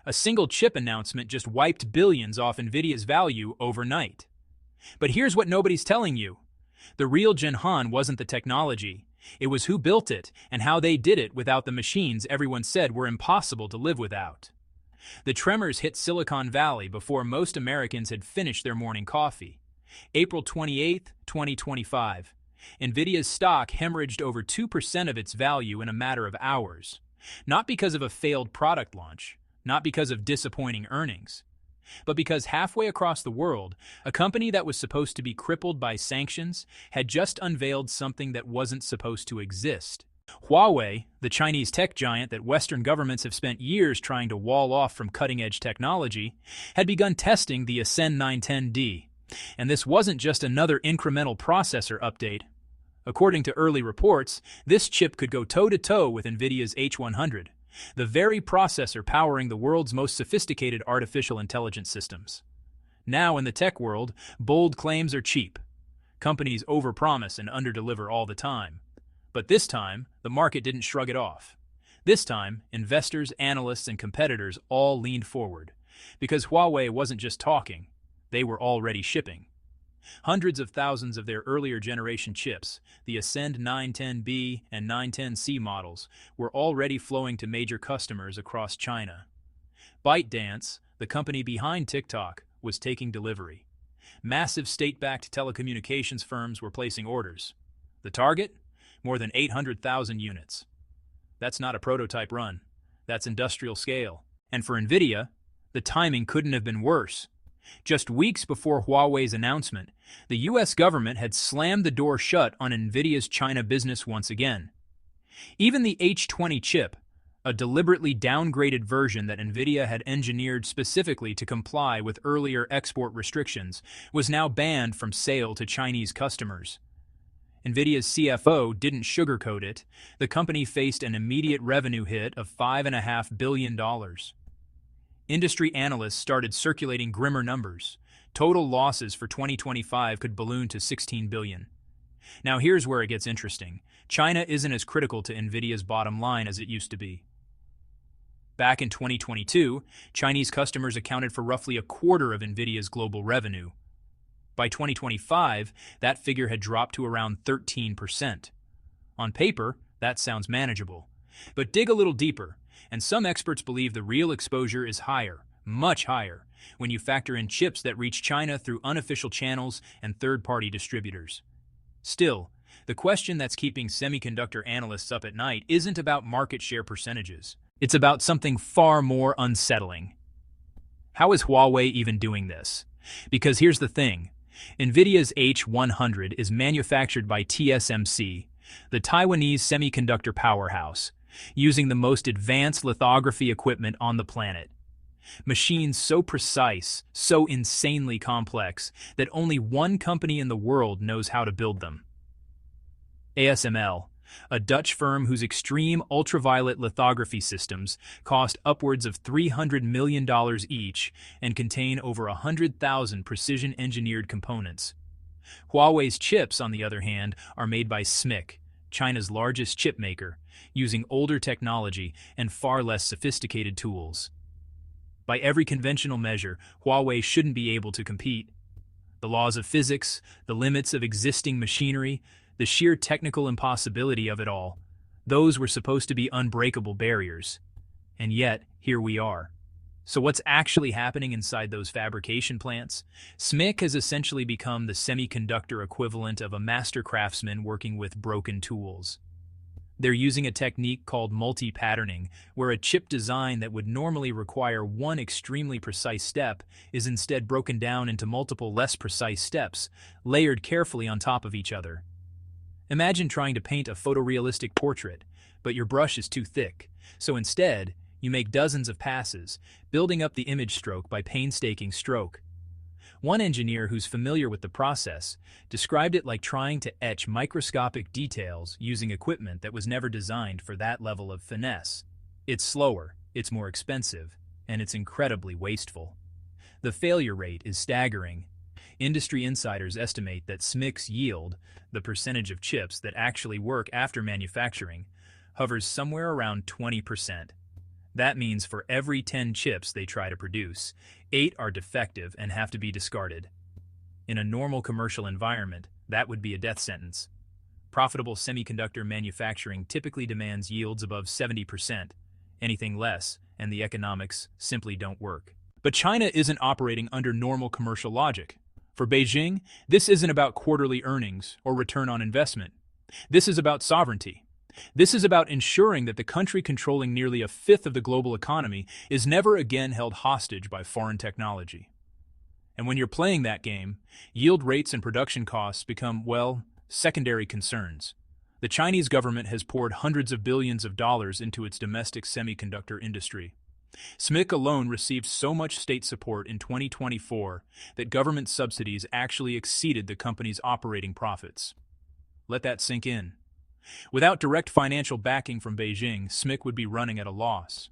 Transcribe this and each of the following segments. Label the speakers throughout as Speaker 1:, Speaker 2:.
Speaker 1: A single chip announcement just wiped billions off Nvidia's value overnight. But here's what nobody's telling you. The real Jinhan wasn't the technology. It was who built it and how they did it without the machines everyone said were impossible to live without. The tremors hit Silicon Valley before most Americans had finished their morning coffee. April 28, 2025. Nvidia's stock hemorrhaged over 2% of its value in a matter of hours. Not because of a failed product launch, not because of disappointing earnings, but because halfway across the world, a company that was supposed to be crippled by sanctions had just unveiled something that wasn't supposed to exist. Huawei, the Chinese tech giant that Western governments have spent years trying to wall off from cutting-edge technology, had begun testing the Ascend 910D. And this wasn't just another incremental processor update. According to early reports, this chip could go toe-to-toe with Nvidia's H100, the very processor powering the world's most sophisticated artificial intelligence systems. Now in the tech world, bold claims are cheap. Companies overpromise and underdeliver all the time. But this time, the market didn't shrug it off. This time, investors, analysts, and competitors all leaned forward, because Huawei wasn't just talking, they were already shipping. Hundreds of thousands of their earlier generation chips, the Ascend 910B and 910C models, were already flowing to major customers across China. ByteDance, the company behind TikTok, was taking delivery. Massive state-backed telecommunications firms were placing orders. The target? More than 800,000 units. That's not a prototype run. That's industrial scale. And for Nvidia, the timing couldn't have been worse. Just weeks before Huawei's announcement, the US government had slammed the door shut on Nvidia's China business once again. Even the H20 chip, a deliberately downgraded version that Nvidia had engineered specifically to comply with earlier export restrictions, was now banned from sale to Chinese customers. Nvidia's CFO didn't sugarcoat it. The company faced an immediate revenue hit of $5.5 billion. Industry analysts started circulating grimmer numbers. Total losses for 2025 could balloon to $16 billion. Now here's where it gets interesting. China isn't as critical to Nvidia's bottom line as it used to be. Back in 2022, Chinese customers accounted for roughly a quarter of Nvidia's global revenue. By 2025, that figure had dropped to around 13%. On paper, that sounds manageable. But dig a little deeper, and some experts believe the real exposure is higher, much higher, when you factor in chips that reach China through unofficial channels and third-party distributors. Still, the question that's keeping semiconductor analysts up at night isn't about market share percentages. It's about something far more unsettling. How is Huawei even doing this? Because here's the thing. Nvidia's H100 is manufactured by TSMC, the Taiwanese semiconductor powerhouse, using the most advanced lithography equipment on the planet. Machines so precise, so insanely complex, that only one company in the world knows how to build them. ASML, a Dutch firm whose extreme ultraviolet lithography systems cost upwards of $300 million each and contain over 100,000 precision-engineered components. Huawei's chips, on the other hand, are made by SMIC, China's largest chip maker, using older technology and far less sophisticated tools. By every conventional measure, Huawei shouldn't be able to compete. The laws of physics, the limits of existing machinery, the sheer technical impossibility of it all, those were supposed to be unbreakable barriers. And yet, here we are. So what's actually happening inside those fabrication plants? SMIC has essentially become the semiconductor equivalent of a master craftsman working with broken tools. They're using a technique called multi-patterning, where a chip design that would normally require one extremely precise step is instead broken down into multiple less precise steps, layered carefully on top of each other. Imagine trying to paint a photorealistic portrait, but your brush is too thick, so instead, you make dozens of passes, building up the image stroke by painstaking stroke. One engineer who's familiar with the process described it like trying to etch microscopic details using equipment that was never designed for that level of finesse. It's slower, it's more expensive, and it's incredibly wasteful. The failure rate is staggering. Industry insiders estimate that SMIC's yield, the percentage of chips that actually work after manufacturing, hovers somewhere around 20%. That means for every 10 chips they try to produce, 8 are defective and have to be discarded. In a normal commercial environment, that would be a death sentence. Profitable semiconductor manufacturing typically demands yields above 70%. Anything less, and the economics simply don't work. But China isn't operating under normal commercial logic. For Beijing, this isn't about quarterly earnings or return on investment. This is about sovereignty. This is about ensuring that the country controlling nearly a fifth of the global economy is never again held hostage by foreign technology. And when you're playing that game, yield rates and production costs become, well, secondary concerns. The Chinese government has poured hundreds of billions of dollars into its domestic semiconductor industry. SMIC alone received so much state support in 2024 that government subsidies actually exceeded the company's operating profits. Let that sink in. Without direct financial backing from Beijing, SMIC would be running at a loss.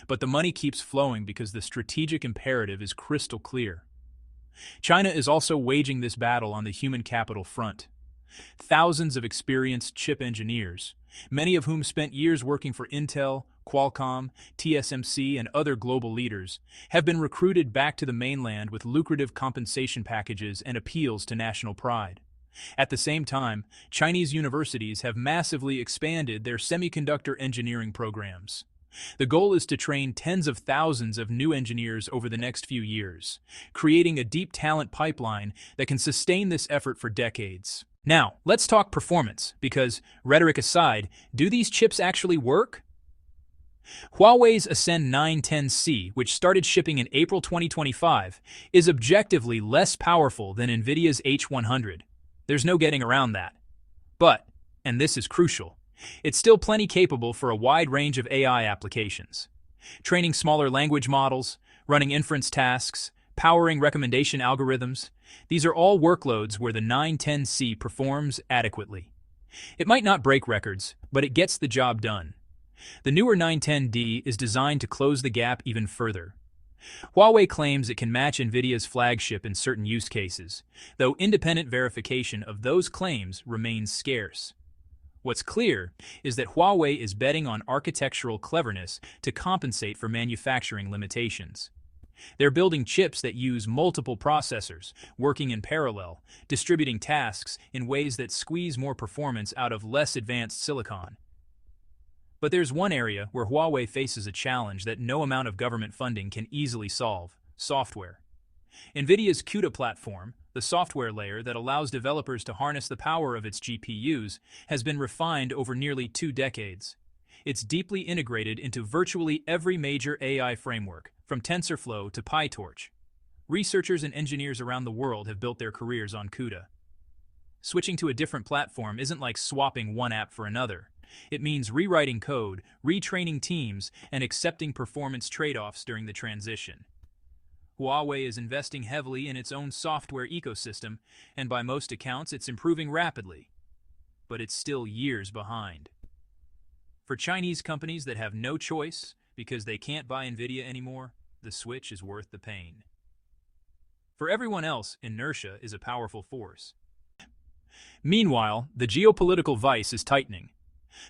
Speaker 1: But the money keeps flowing because the strategic imperative is crystal clear. China is also waging this battle on the human capital front. Thousands of experienced chip engineers, many of whom spent years working for Intel, Qualcomm, TSMC, and other global leaders, have been recruited back to the mainland with lucrative compensation packages and appeals to national pride. At the same time, Chinese universities have massively expanded their semiconductor engineering programs. The goal is to train tens of thousands of new engineers over the next few years, creating a deep talent pipeline that can sustain this effort for decades. Now, let's talk performance, because, rhetoric aside, do these chips actually work? Huawei's Ascend 910C, which started shipping in April 2025, is objectively less powerful than Nvidia's H100. There's no getting around that. But, and this is crucial, it's still plenty capable for a wide range of AI applications. Training smaller language models, running inference tasks, powering recommendation algorithms, these are all workloads where the 910C performs adequately. It might not break records, but it gets the job done. The newer 910D is designed to close the gap even further. Huawei claims it can match Nvidia's flagship in certain use cases, though independent verification of those claims remains scarce. What's clear is that Huawei is betting on architectural cleverness to compensate for manufacturing limitations. They're building chips that use multiple processors, working in parallel, distributing tasks in ways that squeeze more performance out of less advanced silicon. But there's one area where Huawei faces a challenge that no amount of government funding can easily solve: software. Nvidia's CUDA platform, the software layer that allows developers to harness the power of its GPUs, has been refined over nearly 2 decades. It's deeply integrated into virtually every major AI framework, from TensorFlow to PyTorch. Researchers and engineers around the world have built their careers on CUDA. Switching to a different platform isn't like swapping one app for another. It means rewriting code, retraining teams, and accepting performance trade-offs during the transition. Huawei is investing heavily in its own software ecosystem, and by most accounts it's improving rapidly. But it's still years behind. For Chinese companies that have no choice because they can't buy Nvidia anymore, the switch is worth the pain. For everyone else, inertia is a powerful force. Meanwhile, the geopolitical vice is tightening.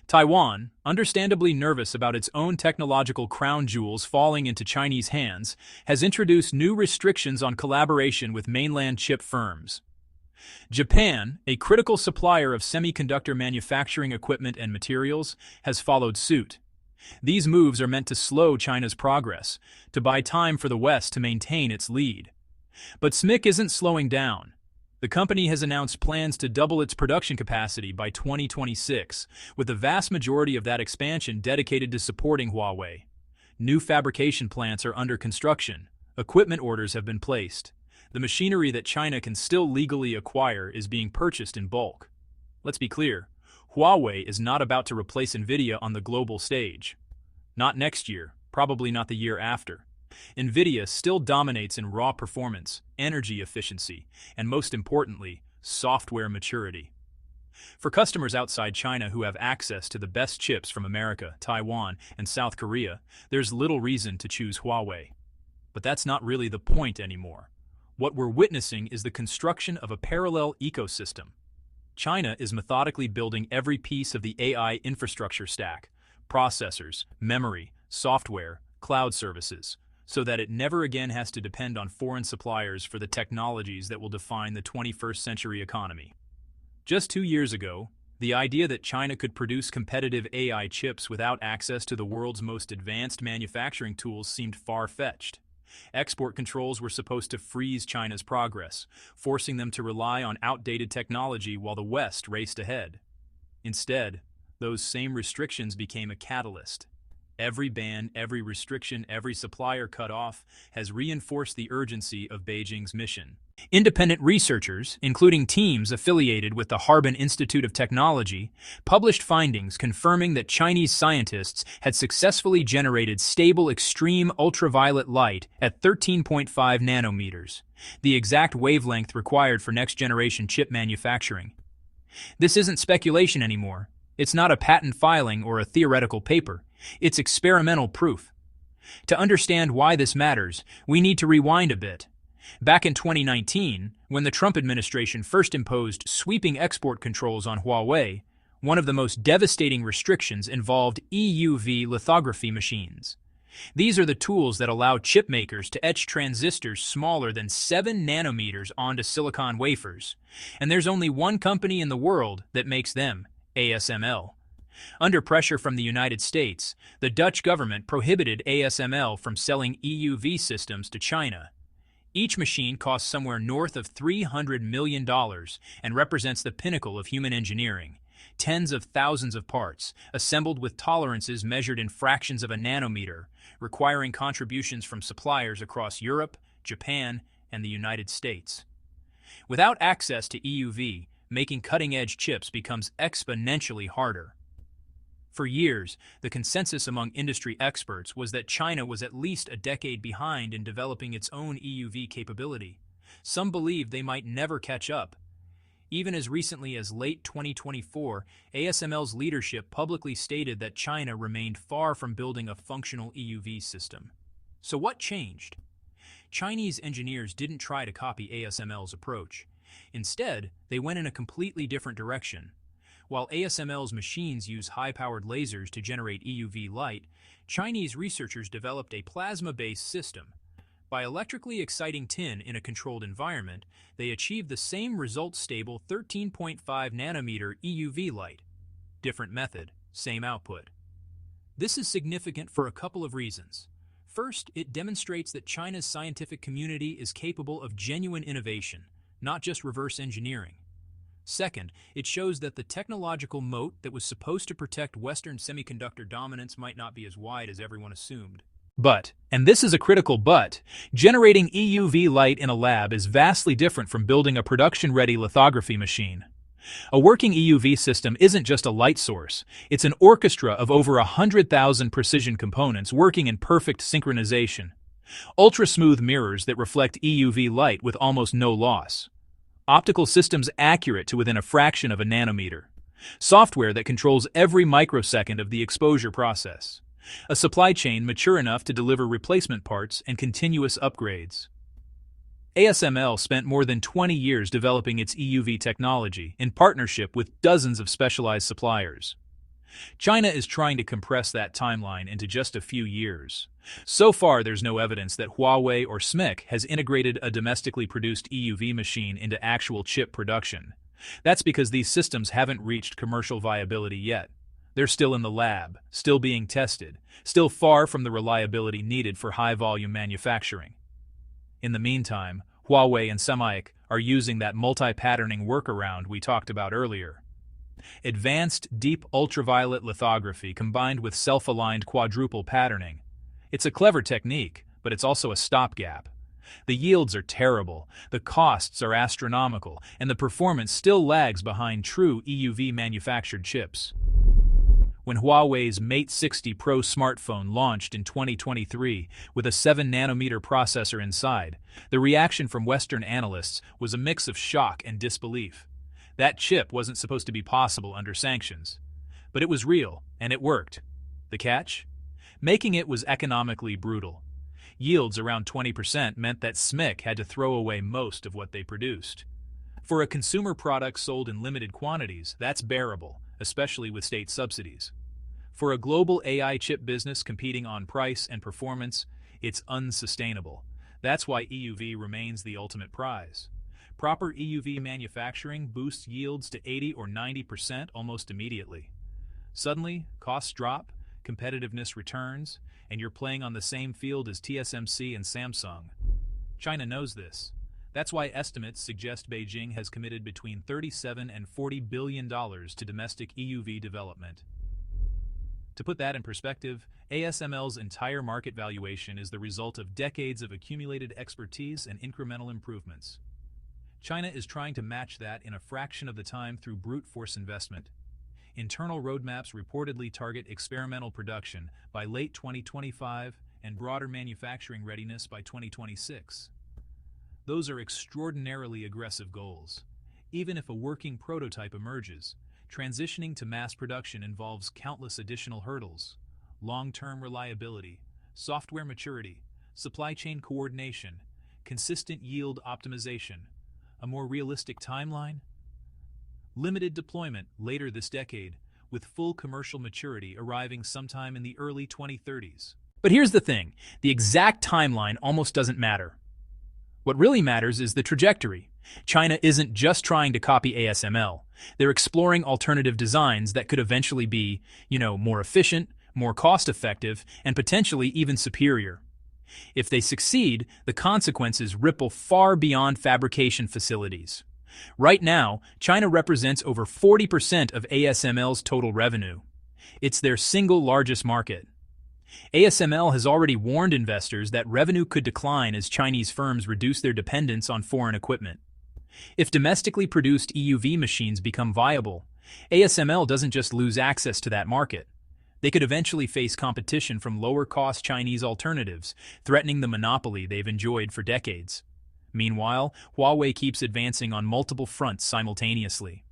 Speaker 1: Taiwan, understandably nervous about its own technological crown jewels falling into Chinese hands, has introduced new restrictions on collaboration with mainland chip firms. Japan, a critical supplier of semiconductor manufacturing equipment and materials, has followed suit. These moves are meant to slow China's progress, to buy time for the West to maintain its lead. But SMIC isn't slowing down. The company has announced plans to double its production capacity by 2026, with the vast majority of that expansion dedicated to supporting Huawei. New fabrication plants are under construction. Equipment orders have been placed. The machinery that China can still legally acquire is being purchased in bulk. Let's be clear, Huawei is not about to replace Nvidia on the global stage. Not next year, probably not the year after. Nvidia still dominates in raw performance, energy efficiency, and most importantly, software maturity. For customers outside China who have access to the best chips from America, Taiwan, and South Korea, there's little reason to choose Huawei. But that's not really the point anymore. What we're witnessing is the construction of a parallel ecosystem. China is methodically building every piece of the AI infrastructure stack: processors, memory, software, cloud services, so that it never again has to depend on foreign suppliers for the technologies that will define the 21st century economy. Just 2 years ago, the idea that China could produce competitive AI chips without access to the world's most advanced manufacturing tools seemed far-fetched. Export controls were supposed to freeze China's progress, forcing them to rely on outdated technology while the West raced ahead. Instead, those same restrictions became a catalyst. Every ban, every restriction, every supplier cut off has reinforced the urgency of Beijing's mission. Independent researchers, including teams affiliated with the Harbin Institute of Technology, published findings confirming that Chinese scientists had successfully generated stable extreme ultraviolet light at 13.5 nanometers, the exact wavelength required for next-generation chip manufacturing. This isn't speculation anymore. It's not a patent filing or a theoretical paper. It's experimental proof. To understand why this matters, we need to rewind a bit. Back in 2019, when the Trump administration first imposed sweeping export controls on Huawei, one of the most devastating restrictions involved EUV lithography machines. These are the tools that allow chip makers to etch transistors smaller than 7 nanometers onto silicon wafers. And there's only one company in the world that makes them, ASML. Under pressure from the United States, the Dutch government prohibited ASML from selling EUV systems to China. Each machine costs somewhere north of $300 million and represents the pinnacle of human engineering. Tens of thousands of parts, assembled with tolerances measured in fractions of a nanometer, requiring contributions from suppliers across Europe, Japan, and the United States. Without access to EUV, making cutting-edge chips becomes exponentially harder. For years, the consensus among industry experts was that China was at least a decade behind in developing its own EUV capability. Some believed they might never catch up. Even as recently as late 2024, ASML's leadership publicly stated that China remained far from building a functional EUV system. So what changed? Chinese engineers didn't try to copy ASML's approach. Instead, they went in a completely different direction. While ASML's machines use high-powered lasers to generate EUV light, Chinese researchers developed a plasma-based system. By electrically exciting tin in a controlled environment, they achieved the same result-stable 13.5 nanometer EUV light. Different method, same output. This is significant for a couple of reasons. First, it demonstrates that China's scientific community is capable of genuine innovation, not just reverse engineering. Second, it shows that the technological moat that was supposed to protect Western semiconductor dominance might not be as wide as everyone assumed. But, and this is a critical but, generating EUV light in a lab is vastly different from building a production-ready lithography machine. A working EUV system isn't just a light source, it's an orchestra of over 100,000 precision components working in perfect synchronization. Ultra-smooth mirrors that reflect EUV light with almost no loss. Optical systems accurate to within a fraction of a nanometer. Software that controls every microsecond of the exposure process. A supply chain mature enough to deliver replacement parts and continuous upgrades. ASML spent more than 20 years developing its EUV technology in partnership with dozens of specialized suppliers. China is trying to compress that timeline into just a few years. So far, there's no evidence that Huawei or SMIC has integrated a domestically produced EUV machine into actual chip production. That's because these systems haven't reached commercial viability yet. They're still in the lab, still being tested, still far from the reliability needed for high-volume manufacturing. In the meantime, Huawei and Semiconductor are using that multi-patterning workaround we talked about earlier. Advanced deep ultraviolet lithography combined with self-aligned quadruple patterning. It's a clever technique, but it's also a stopgap. The yields are terrible, the costs are astronomical, and the performance still lags behind true EUV manufactured chips. When Huawei's Mate 60 Pro smartphone launched in 2023 with a 7-nanometer processor inside, the reaction from Western analysts was a mix of shock and disbelief. That chip wasn't supposed to be possible under sanctions. But it was real, and it worked. The catch? Making it was economically brutal. Yields around 20% meant that SMIC had to throw away most of what they produced. For a consumer product sold in limited quantities, that's bearable, especially with state subsidies. For a global AI chip business competing on price and performance, it's unsustainable. That's why EUV remains the ultimate prize. Proper EUV manufacturing boosts yields to 80 or 90% almost immediately. Suddenly, costs drop, competitiveness returns, and you're playing on the same field as TSMC and Samsung. China knows this. That's why estimates suggest Beijing has committed between $37 and $40 billion to domestic EUV development. To put that in perspective, ASML's entire market valuation is the result of decades of accumulated expertise and incremental improvements. China is trying to match that in a fraction of the time through brute force investment. Internal roadmaps reportedly target experimental production by late 2025 and broader manufacturing readiness by 2026. Those are extraordinarily aggressive goals. Even if a working prototype emerges, transitioning to mass production involves countless additional hurdles: long-term reliability, software maturity, supply chain coordination, consistent yield optimization. A more realistic timeline? Limited deployment later this decade, with full commercial maturity arriving sometime in the early 2030s. But here's the thing, the exact timeline almost doesn't matter. What really matters is the trajectory. China isn't just trying to copy ASML. They're exploring alternative designs that could eventually be, more efficient, more cost-effective, and potentially even superior. If they succeed, the consequences ripple far beyond fabrication facilities. Right now, China represents over 40% of ASML's total revenue. It's their single largest market. ASML has already warned investors that revenue could decline as Chinese firms reduce their dependence on foreign equipment. If domestically produced EUV machines become viable, ASML doesn't just lose access to that market. They could eventually face competition from lower-cost Chinese alternatives, threatening the monopoly they've enjoyed for decades. Meanwhile, Huawei keeps advancing on multiple fronts simultaneously.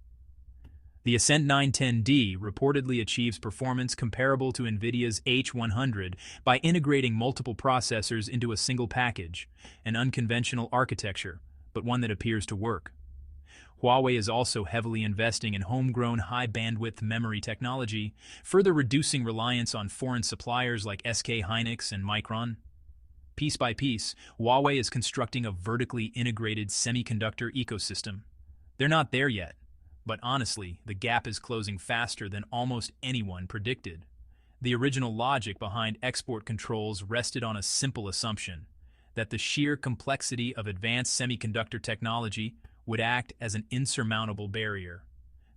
Speaker 1: The Ascend 910D reportedly achieves performance comparable to Nvidia's H100 by integrating multiple processors into a single package, an unconventional architecture, but one that appears to work. Huawei is also heavily investing in homegrown high-bandwidth memory technology, further reducing reliance on foreign suppliers like SK Hynix and Micron. Piece by piece, Huawei is constructing a vertically integrated semiconductor ecosystem. They're not there yet, but honestly, the gap is closing faster than almost anyone predicted. The original logic behind export controls rested on a simple assumption: that the sheer complexity of advanced semiconductor technology would act as an insurmountable barrier.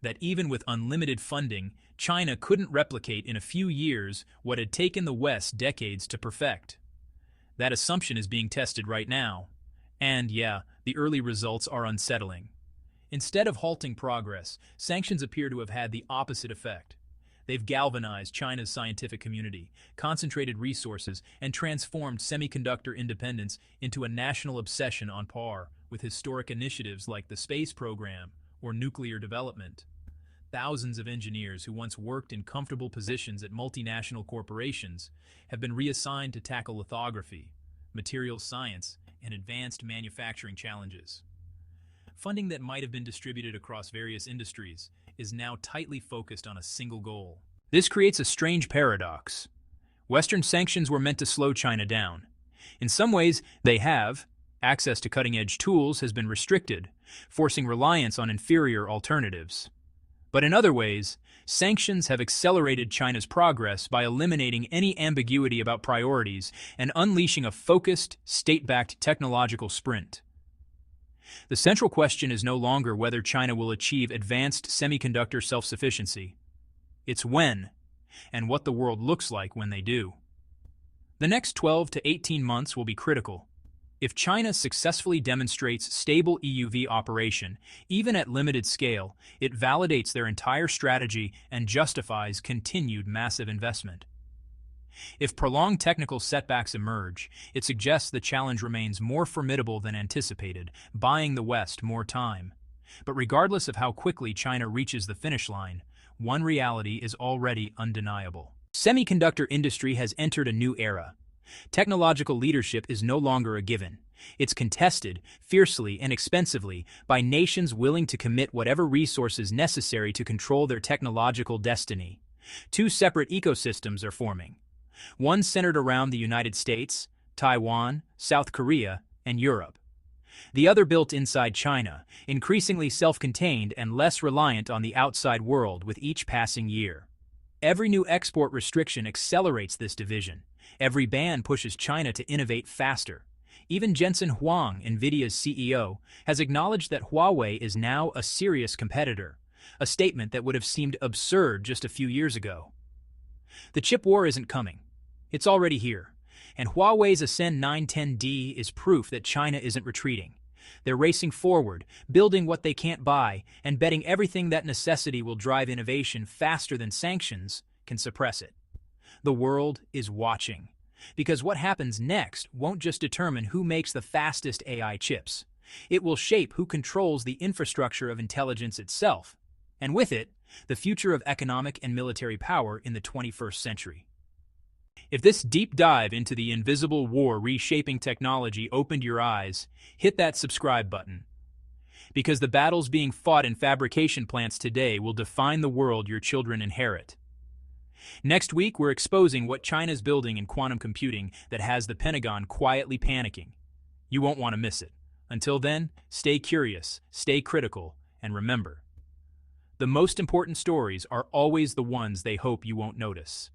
Speaker 1: That even with unlimited funding, China couldn't replicate in a few years what had taken the West decades to perfect. That assumption is being tested right now. And yeah, the early results are unsettling. Instead of halting progress, sanctions appear to have had the opposite effect. They've galvanized China's scientific community, concentrated resources, and transformed semiconductor independence into a national obsession on par with historic initiatives like the space program or nuclear development. Thousands of engineers who once worked in comfortable positions at multinational corporations have been reassigned to tackle lithography, materials science, and advanced manufacturing challenges. Funding that might have been distributed across various industries is now tightly focused on a single goal. This creates a strange paradox. Western sanctions were meant to slow China down. In some ways, they have. Access to cutting-edge tools has been restricted, forcing reliance on inferior alternatives. But in other ways, sanctions have accelerated China's progress by eliminating any ambiguity about priorities and unleashing a focused, state-backed technological sprint. The central question is no longer whether China will achieve advanced semiconductor self-sufficiency. It's when, and what the world looks like when they do. The next 12 to 18 months will be critical. If China successfully demonstrates stable EUV operation, even at limited scale, it validates their entire strategy and justifies continued massive investment. If prolonged technical setbacks emerge, it suggests the challenge remains more formidable than anticipated, buying the West more time. But regardless of how quickly China reaches the finish line, one reality is already undeniable. Semiconductor industry has entered a new era. Technological leadership is no longer a given. It's contested, fiercely and expensively, by nations willing to commit whatever resources necessary to control their technological destiny. Two separate ecosystems are forming. One centered around the United States, Taiwan, South Korea, and Europe. The other built inside China, increasingly self-contained and less reliant on the outside world with each passing year. Every new export restriction accelerates this division. Every ban pushes China to innovate faster. Even Jensen Huang, Nvidia's CEO, has acknowledged that Huawei is now a serious competitor, a statement that would have seemed absurd just a few years ago. The chip war isn't coming. It's already here. And Huawei's Ascend 910D is proof that China isn't retreating. They're racing forward, building what they can't buy, and betting everything that necessity will drive innovation faster than sanctions can suppress it. The world is watching. Because what happens next won't just determine who makes the fastest AI chips. It will shape who controls the infrastructure of intelligence itself, and with it, the future of economic and military power in the 21st century. If this deep dive into the invisible war reshaping technology opened your eyes, hit that subscribe button. Because the battles being fought in fabrication plants today will define the world your children inherit. Next week, we're exposing what China's building in quantum computing that has the Pentagon quietly panicking. You won't want to miss it. Until then, stay curious, stay critical, and remember, the most important stories are always the ones they hope you won't notice.